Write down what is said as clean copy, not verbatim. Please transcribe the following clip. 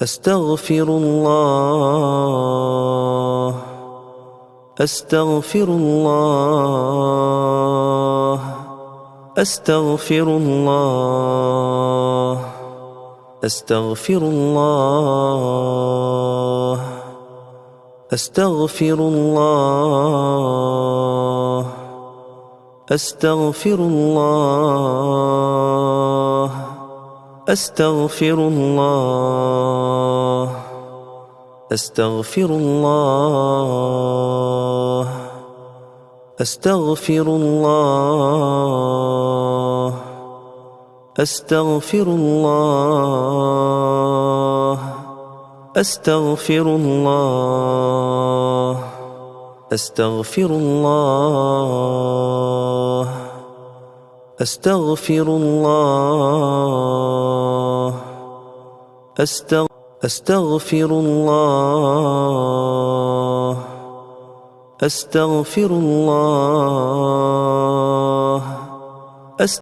أستغفر الله أستغفر الله أستغفر الله أستغفر الله أستغفر الله أستغفر الله أستغفر الله أستغفر الله أستغفر الله أستغفر الله أستغفر الله أستغفر الله أستغفر الله أستغفر الله أستغفر الله